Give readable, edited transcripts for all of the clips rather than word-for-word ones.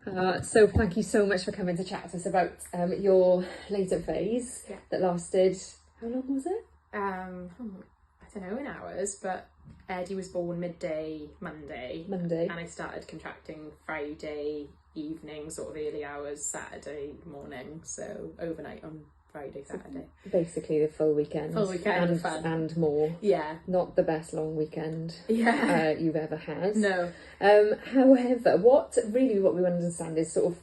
So thank you so much for coming to chat to us about your later phase that lasted, how long was it? I don't know in hours, but Eddie was born midday Monday. And I started contracting Friday evening, sort of early hours, Saturday morning, so overnight on Friday, Saturday. Basically the full weekend. And fun. And more. Yeah. Not the best long weekend you've ever had. No. However, what we want to understand is sort of,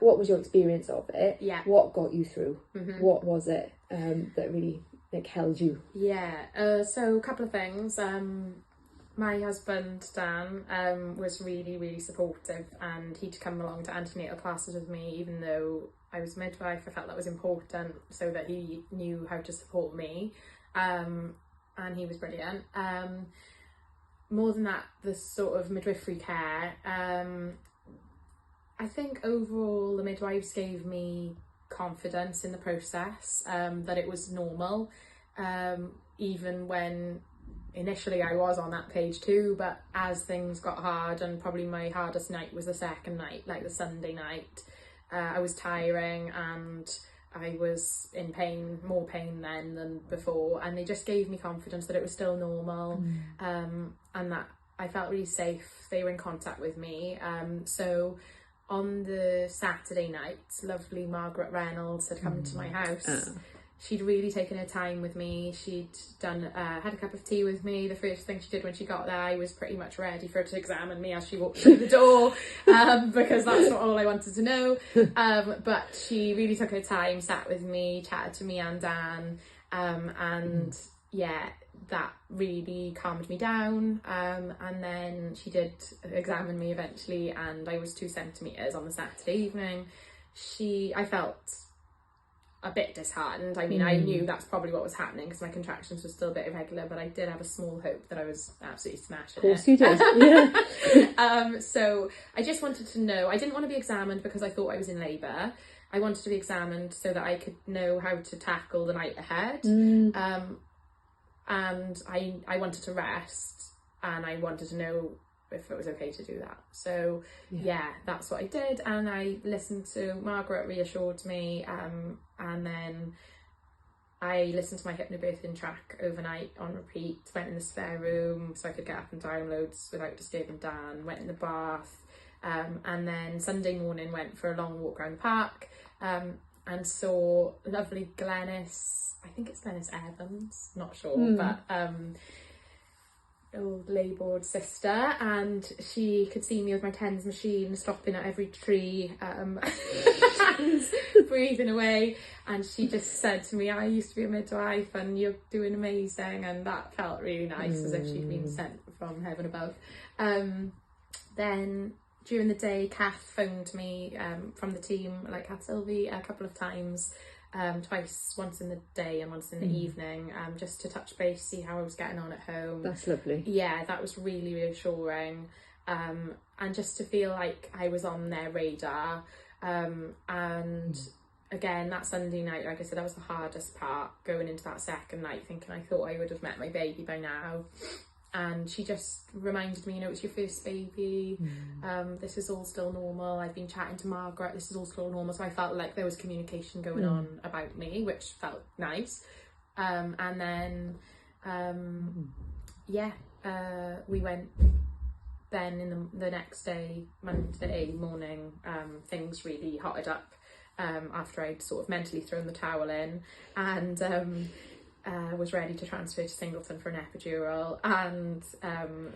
what was your experience of it? Yeah. What got you through? Mm-hmm. What was it that really held you? Yeah. So a couple of things. My husband, Dan, was really, really supportive, and he'd come along to antenatal classes with me, even though I was midwife. I felt that was important so that he knew how to support me, and he was brilliant. More than that, the sort of midwifery care, I think overall the midwives gave me confidence in the process, that it was normal, even when initially I was on that page too, but as things got hard, and probably my hardest night was the second night, like the Sunday night, I was tiring and I was in pain, more pain then than before, and they just gave me confidence that it was still normal, and that I felt really safe. They were in contact with me. So on the Saturday night, lovely Margaret Reynolds had come to my house. She'd really taken her time with me. She'd done had a cup of tea with me. The first thing she did when she got there, I was pretty much ready for her to examine me as she walked through the door, because that's not all I wanted to know. But she really took her time, sat with me, chatted to me and Dan, and yeah, that really calmed me down. And then she did examine me eventually, and I was 2 centimetres on the Saturday evening. I felt a bit disheartened. I mean, I knew that's probably what was happening because my contractions were still a bit irregular, but I did have a small hope that I was absolutely smashing it. Of course you did, yeah. So I just wanted to know. I didn't want to be examined because I thought I was in labour. I wanted to be examined so that I could know how to tackle the night ahead. And I wanted to rest, and I wanted to know if it was okay to do that. So yeah, that's what I did, and I listened to Margaret, reassured me, and then I listened to my hypnobirthing track overnight on repeat, went in the spare room so I could get up and down loads without disturbing Dan, went in the bath, and then Sunday morning went for a long walk around the park, and saw lovely Glenys, I think it's Glenys Evans, not sure, but old laboured sister, and she could see me with my TENS machine stopping at every tree, and breathing away, and she just said to me, I used to be a midwife and you're doing amazing, and that felt really nice, as if she'd been sent from heaven above. Then during the day, Kath phoned me from the team, like Kath Sylvie, a couple of times, twice, once in the day and once in the evening, just to touch base, see how I was getting on at home. That's lovely. Yeah, that was really reassuring, and just to feel like I was on their radar, and again, that Sunday night, like I said, that was the hardest part, going into that second night thinking I thought I would have met my baby by now. And she just reminded me, it's your first baby, this is all still normal. I've been chatting to Margaret, this is all still normal. So I felt like there was communication going on about me, which felt nice. And then, we went then in the next day, Monday morning, things really hotted up after I'd sort of mentally thrown the towel in, and was ready to transfer to Singleton for an epidural, and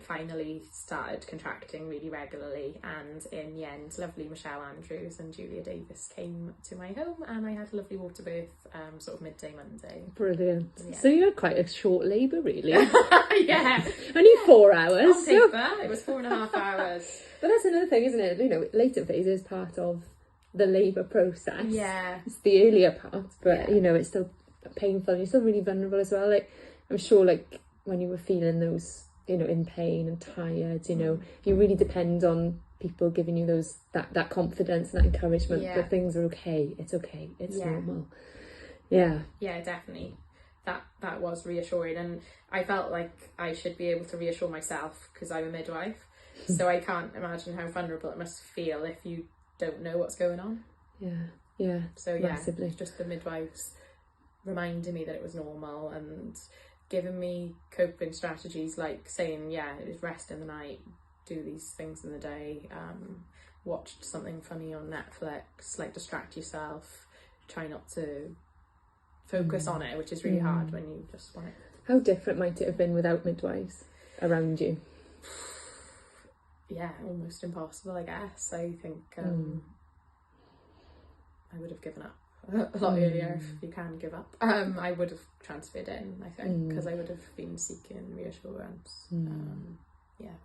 finally started contracting really regularly, and in the end lovely Michelle Andrews and Julia Davis came to my home, and I had a lovely water birth sort of midday Monday. Brilliant. So you had quite a short labour really. Yeah. Only 4 hours. On paper, it was 4.5 hours. But that's another thing, isn't it? Later phase is part of the labour process. Yeah. It's the earlier part, but it's still painful, and you're still really vulnerable as well. Like, I'm sure, like, when you were feeling those, in pain and tired, you really depend on people giving you that confidence and that encouragement that things are okay, it's normal. Yeah Definitely, that was reassuring, and I felt like I should be able to reassure myself because I'm a midwife. So I can't imagine how vulnerable it must feel if you don't know what's going on. Yeah. So yeah, Massively. just the midwives reminding me that it was normal and giving me coping strategies, like saying, rest in the night, do these things in the day, watch something funny on Netflix, like distract yourself, try not to focus on it, which is really hard when you just want it. How different might it have been without midwives around you? Yeah, almost impossible, I guess. I think I would have given up a lot earlier, if you can give up. I would have transferred in, I think, because I would have been seeking reassurance. Yeah.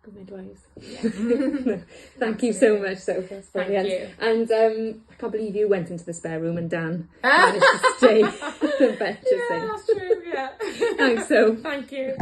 Good midwives. Yeah. Thank you so much, Sophie. That's Thank brilliant. you. And I can't believe you went into the spare room and Dan managed to stay the bed. Yeah, that's true, yeah. Thanks, Soph. Thank you.